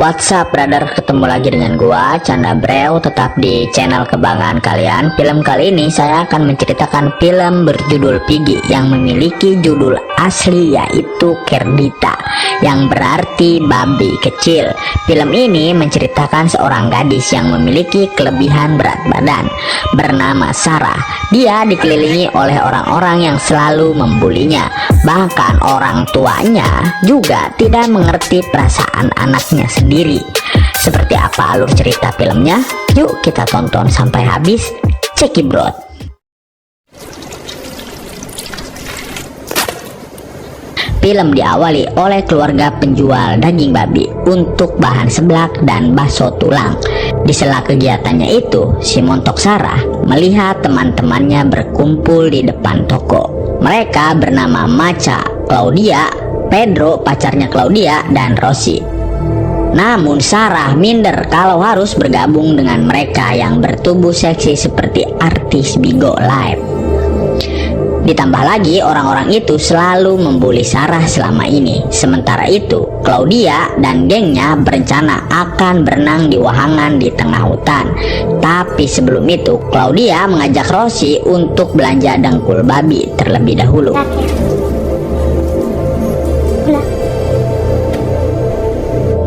What's up brother, ketemu lagi dengan gua Canda Brew, tetap di channel kebanggaan kalian. Film kali ini saya akan menceritakan film berjudul Piggy yang memiliki judul asli yaitu Kerdita, yang berarti babi kecil. Film ini menceritakan seorang gadis yang memiliki kelebihan berat badan bernama Sarah. Dia dikelilingi oleh orang-orang yang selalu membulinya, bahkan orang tuanya juga tidak mengerti perasaan anaknya sendiri. Seperti apa alur cerita filmnya? Yuk kita tonton sampai habis. Check it bro. Film diawali oleh keluarga penjual daging babi untuk bahan seblak dan bakso tulang. Di sela kegiatannya itu, si montok Sarah melihat teman-temannya berkumpul di depan toko. Mereka bernama Macha, Claudia, Pedro pacarnya Claudia, dan Rosie. Namun Sarah minder kalau harus bergabung dengan mereka yang bertubuh seksi seperti artis Bigo Live. Ditambah lagi orang-orang itu selalu membuli Sarah selama ini. Sementara itu Claudia dan gengnya berencana akan berenang di wahangan di tengah hutan. Tapi sebelum itu Claudia mengajak Rosie untuk belanja dengkul babi terlebih dahulu.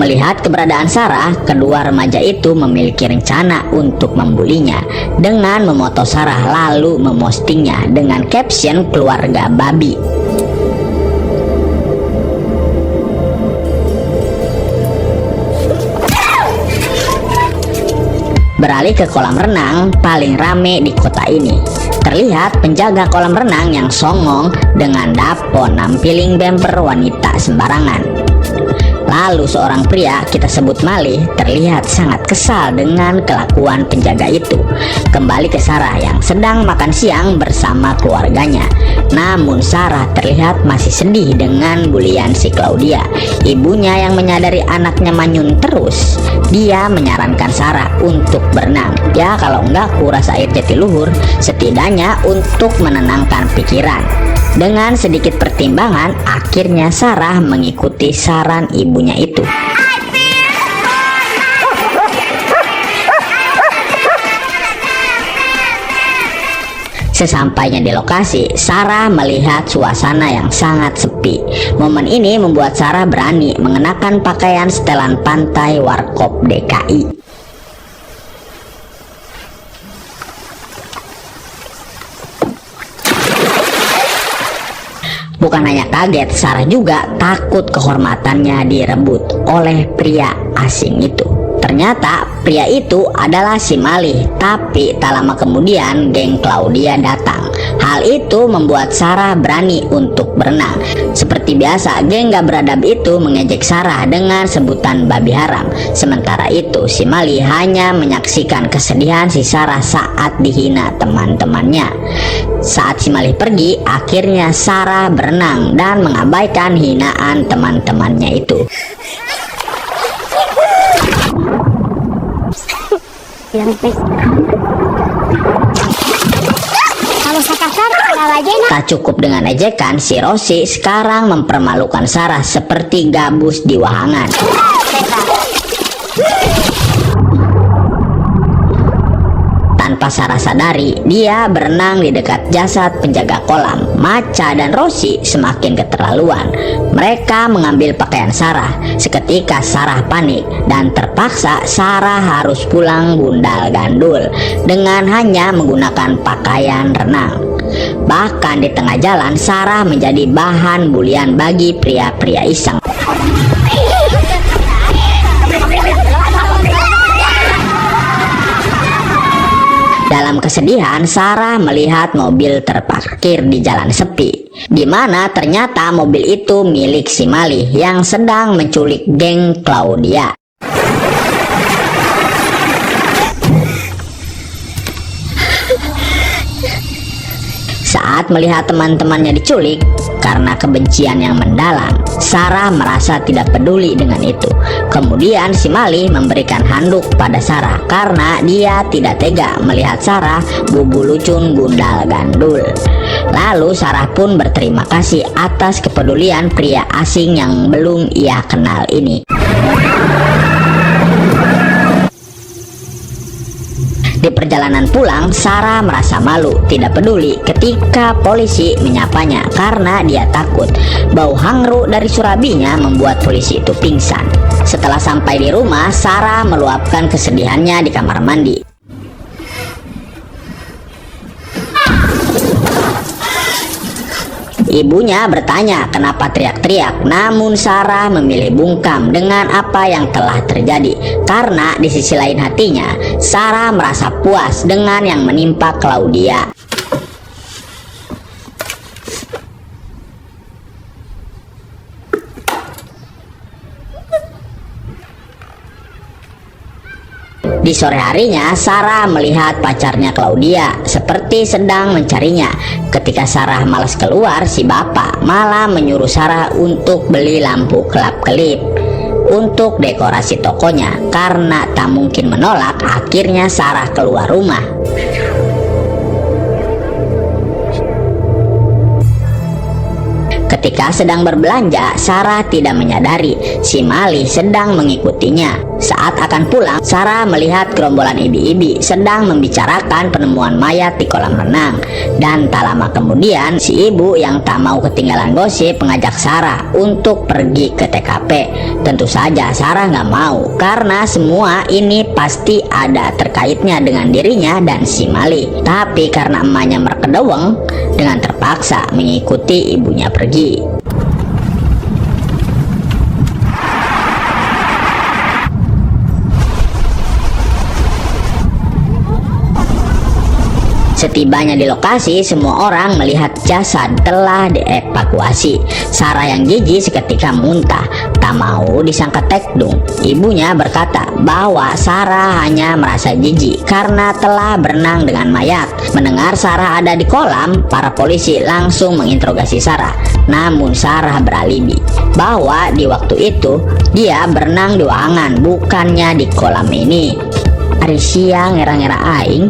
Melihat keberadaan Sarah, kedua remaja itu memiliki rencana untuk membulinya dengan memoto Sarah lalu memostingnya dengan caption keluarga babi. Beralih ke kolam renang paling rame di kota ini. Terlihat penjaga kolam renang yang songong dengan dapon nampiling bemper wanita sembarangan. Lalu seorang pria, kita sebut Malih, terlihat sangat kesal dengan kelakuan penjaga itu. Kembali ke Sarah yang sedang makan siang bersama keluarganya. Namun Sarah terlihat masih sedih dengan bulian si Claudia. Ibunya yang menyadari anaknya manyun terus, dia menyarankan Sarah untuk berenang. Ya kalau enggak kuras air jatiluhur, setidaknya untuk menenangkan pikiran. Dengan sedikit pertimbangan, akhirnya Sarah mengikuti saran ibunya itu. Sesampainya di lokasi, Sarah melihat suasana yang sangat sepi. Momen ini membuat Sarah berani mengenakan pakaian setelan pantai Warkop DKI. Bukan hanya kaget, Sarah juga takut kehormatannya direbut oleh pria asing itu. Ternyata pria itu adalah si Malih, tapi tak lama kemudian geng Claudia datang. Hal itu membuat Sarah berani untuk berenang. Seperti biasa, geng gak beradab itu mengejek Sarah dengan sebutan babi haram. Sementara itu si Malih hanya menyaksikan kesedihan si Sarah saat dihina teman-temannya. Saat si Malih pergi, akhirnya Sarah berenang dan mengabaikan hinaan teman-temannya itu. Tak cukup dengan ejekan, si Rosie sekarang mempermalukan Sarah seperti gabus di wahangan. Tanpa Sarah sadari, dia berenang di dekat jasad penjaga kolam. Macha dan Rosie semakin keterlaluan. Mereka mengambil pakaian Sarah. Seketika Sarah panik dan terpaksa Sarah harus pulang gundal gandul dengan hanya menggunakan pakaian renang. Bahkan di tengah jalan Sarah menjadi bahan bulian bagi pria-pria iseng. Dalam kesedihan, Sarah melihat mobil terparkir di jalan sepi, di mana ternyata mobil itu milik si Malih yang sedang menculik geng Claudia. Saat melihat teman-temannya diculik karena kebencian yang mendalam, Sarah merasa tidak peduli dengan itu. Kemudian si Malih memberikan handuk pada Sarah karena dia tidak tega melihat Sarah bubulucun gundal gandul. Lalu Sarah pun berterima kasih atas kepedulian pria asing yang belum ia kenal ini. Di perjalanan pulang, Sarah merasa malu, tidak peduli ketika polisi menyapanya karena dia takut bau hangruk dari surabinya membuat polisi itu pingsan. Setelah sampai di rumah, Sarah meluapkan kesedihannya di kamar mandi. Ibunya bertanya kenapa teriak-teriak, namun Sarah memilih bungkam dengan apa yang telah terjadi karena di sisi lain hatinya Sarah merasa puas dengan yang menimpa Claudia. Di sore harinya, Sarah melihat pacarnya Claudia seperti sedang mencarinya. Ketika Sarah malas keluar, si bapak malah menyuruh Sarah untuk beli lampu kelap-kelip untuk dekorasi tokonya. Karena tak mungkin menolak, akhirnya Sarah keluar rumah. Ketika sedang berbelanja, Sarah tidak menyadari si Mali sedang mengikutinya. Saat akan pulang, Sarah melihat gerombolan ibi-ibi sedang membicarakan penemuan mayat di kolam renang. Dan tak lama kemudian, si ibu yang tak mau ketinggalan gosip mengajak Sarah untuk pergi ke TKP. Tentu saja Sarah nggak mau, karena semua ini pasti ada terkaitnya dengan dirinya dan si Mali. Tapi karena emaknya merkedeweng, dengan terpaksa mengikuti ibunya pergi. Setibanya di lokasi, semua orang melihat jasad telah dievakuasi. Sarah yang jijik seketika muntah, tak mau disangka tekdung. Ibunya berkata bahwa Sarah hanya merasa jijik karena telah berenang dengan mayat. Mendengar Sarah ada di kolam, para polisi langsung menginterogasi Sarah. Namun Sarah beralibi bahwa di waktu itu dia berenang di wahangan, bukannya di kolam ini. Ari siang ngira-ngira aing.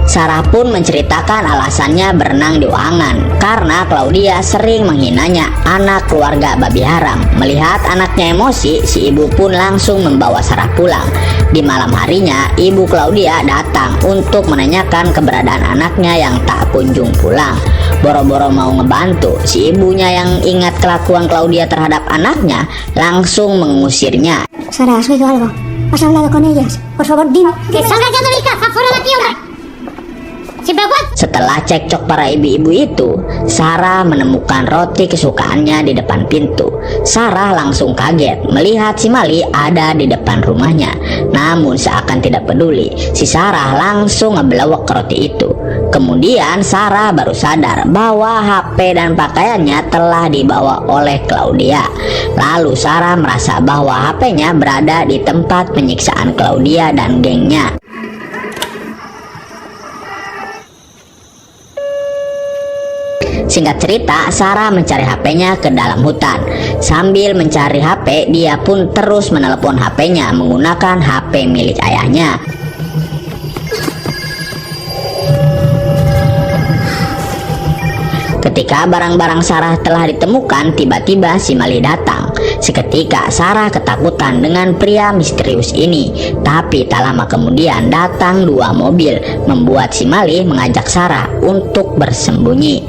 Sarah pun menceritakan alasannya berenang di wahangan karena Claudia sering menghinanya, anak keluarga babi haram. Melihat anaknya emosi, si ibu pun langsung membawa Sarah pulang. Di malam harinya, ibu Claudia datang untuk menanyakan keberadaan anaknya yang tak kunjung pulang. Boro-boro mau ngebantu, si ibunya yang ingat kelakuan Claudia terhadap anaknya langsung mengusirnya. Sarah, ¿has oído algo? ¿Has hablado con ellas? Por favor, dime. ¡Que salgas ya de mi casa! ¡Fuera de aquí, hombre! Setelah cekcok para ibu-ibu itu, Sarah menemukan roti kesukaannya di depan pintu. Sarah langsung kaget melihat si Mali ada di depan rumahnya. Namun seakan tidak peduli, si Sarah langsung ngebelewek roti itu. Kemudian Sarah baru sadar bahwa HP dan pakaiannya telah dibawa oleh Claudia. Lalu Sarah merasa bahwa HP-nya berada di tempat penyiksaan Claudia dan gengnya. Singkat cerita, Sarah mencari HP-nya ke dalam hutan. Sambil mencari HP, dia pun terus menelepon HP-nya menggunakan HP milik ayahnya. Ketika barang-barang Sarah telah ditemukan, tiba-tiba si Mali datang. Seketika Sarah ketakutan dengan pria misterius ini. Tapi tak lama kemudian datang dua mobil, membuat si Mali mengajak Sarah untuk bersembunyi.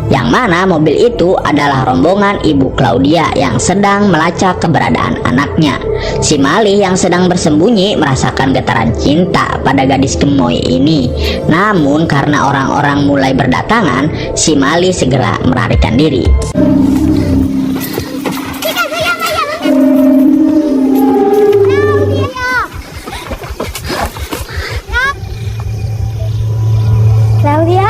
Yang mana mobil itu adalah rombongan ibu Claudia yang sedang melacak keberadaan anaknya. Si Mali yang sedang bersembunyi merasakan getaran cinta pada gadis gemoy ini. Namun karena orang-orang mulai berdatangan, si Mali segera melarikan diri. Claudia.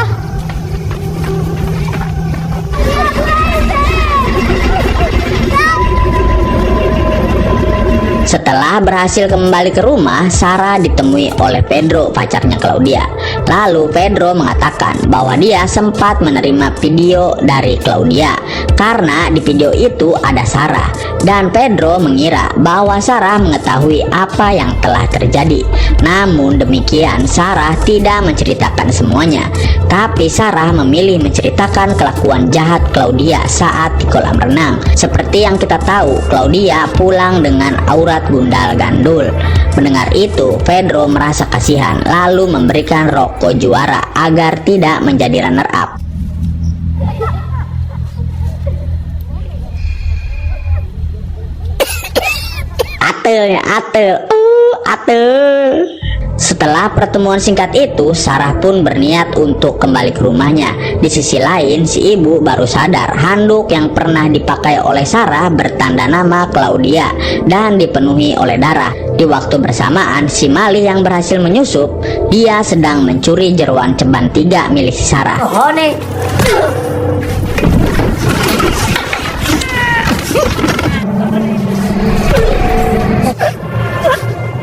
Setelah berhasil kembali ke rumah, Sarah ditemui oleh Pedro, pacarnya Claudia. Lalu Pedro mengatakan bahwa dia sempat menerima video dari Claudia karena di video itu ada Sarah, dan Pedro mengira bahwa Sarah mengetahui apa yang telah terjadi. Namun demikian, Sarah tidak menceritakan semuanya, tapi Sarah memilih menceritakan kelakuan jahat Claudia saat di kolam renang. Seperti yang kita tahu, Claudia pulang dengan aurat gundal gandul. Mendengar itu, Pedro merasa kasihan lalu memberikan rokok juara agar tidak menjadi runner up. Atel. Setelah pertemuan singkat itu, Sarah pun berniat untuk kembali ke rumahnya. Di sisi lain, si ibu baru sadar handuk yang pernah dipakai oleh Sarah bertanda nama Claudia dan dipenuhi oleh darah. Di waktu bersamaan, si Mali yang berhasil menyusup, dia sedang mencuri jeruan ceban 3 milik si Sarah.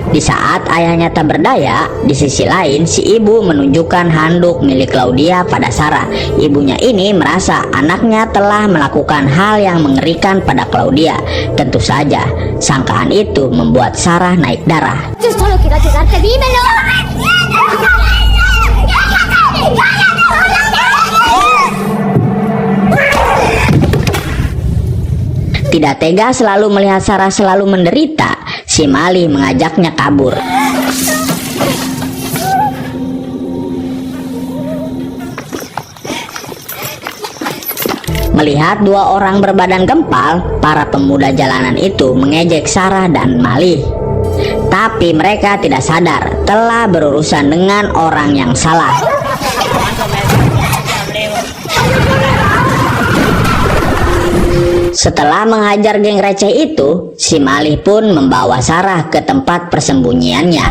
Di saat ayahnya tak berdaya, di sisi lain si ibu menunjukkan handuk milik Claudia pada Sarah. Ibunya ini merasa anaknya telah melakukan hal yang mengerikan pada Claudia. Tentu saja, sangkaan itu membuat Sarah naik darah. Yo solo quiero ayudarte, dímelo. Tidak tega selalu melihat Sarah selalu menderita, si Mali mengajaknya kabur. Melihat 2 orang berbadan gempal, para pemuda jalanan itu mengejek Sarah dan Mali. Tapi mereka tidak sadar telah berurusan dengan orang yang salah. Setelah menghajar geng receh itu, si Mali pun membawa Sarah ke tempat persembunyiannya.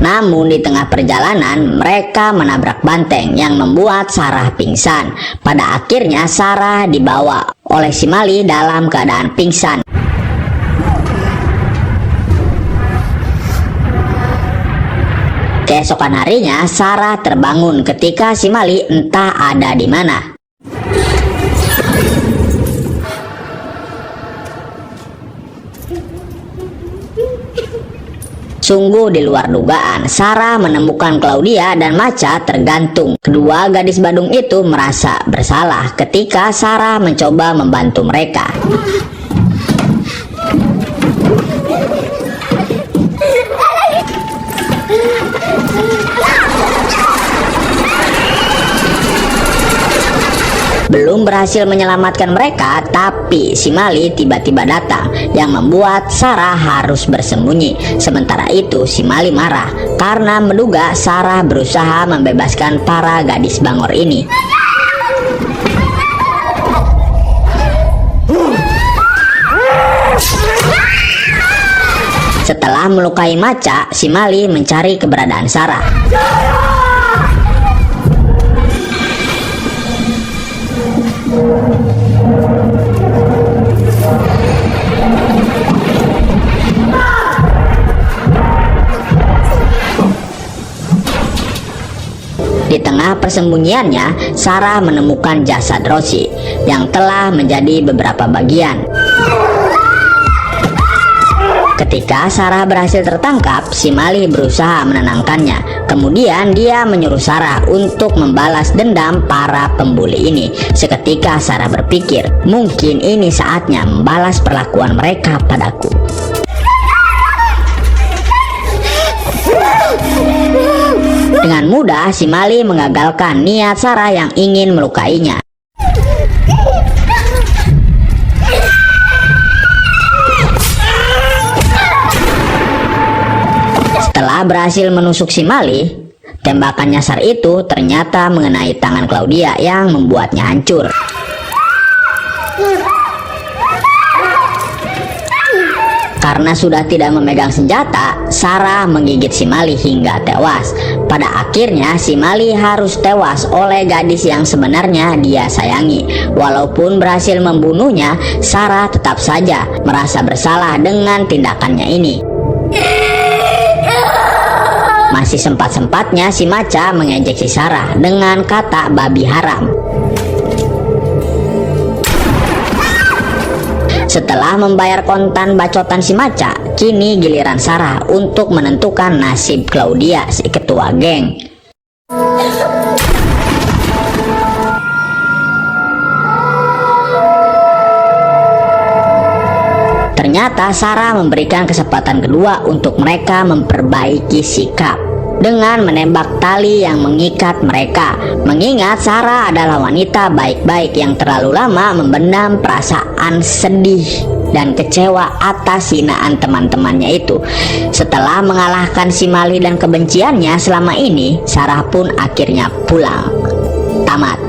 Namun di tengah perjalanan mereka menabrak banteng yang membuat Sarah pingsan. Pada akhirnya Sarah dibawa oleh si Mali dalam keadaan pingsan. Keesokan harinya Sarah terbangun ketika si Mali entah ada di mana. Sungguh di luar dugaan, Sarah menemukan Claudia dan Macha tergantung. Kedua gadis Badung itu merasa bersalah ketika Sarah mencoba membantu mereka. Belum berhasil menyelamatkan mereka, tapi si Mali tiba-tiba datang yang membuat Sarah harus bersembunyi. Sementara itu si Mali marah karena menduga Sarah berusaha membebaskan para gadis bangor ini. Setelah melukai Macha, si Mali mencari keberadaan Sarah. Di tengah persembunyiannya, Sarah menemukan jasad Rosie yang telah menjadi beberapa bagian. Ketika Sarah berhasil tertangkap, si Mali berusaha menenangkannya. Kemudian dia menyuruh Sarah untuk membalas dendam para pembuli ini. Seketika Sarah berpikir, mungkin ini saatnya membalas perlakuan mereka padaku. Dengan mudah si Mali mengagalkan niat Sarah yang ingin melukainya. Setelah berhasil menusuk si Mali, tembakan nyasar itu ternyata mengenai tangan Claudia yang membuatnya hancur. Karena sudah tidak memegang senjata, Sarah menggigit si Mali hingga tewas. Pada akhirnya si Mali harus tewas oleh gadis yang sebenarnya dia sayangi. Walaupun berhasil membunuhnya, Sarah tetap saja merasa bersalah dengan tindakannya ini. Masih sempat-sempatnya si Maca mengejek si Sarah dengan kata babi haram. Setelah membayar kontan bacotan si Maca, kini giliran Sarah untuk menentukan nasib Claudia, si ketua geng. Ternyata Sarah memberikan kesempatan kedua untuk mereka memperbaiki sikap dengan menembak tali yang mengikat mereka. Mengingat Sarah adalah wanita baik-baik yang terlalu lama memendam perasaan sedih dan kecewa atas hinaan teman-temannya itu. Setelah mengalahkan si Mali dan kebenciannya selama ini, Sarah pun akhirnya pulang. Tamat.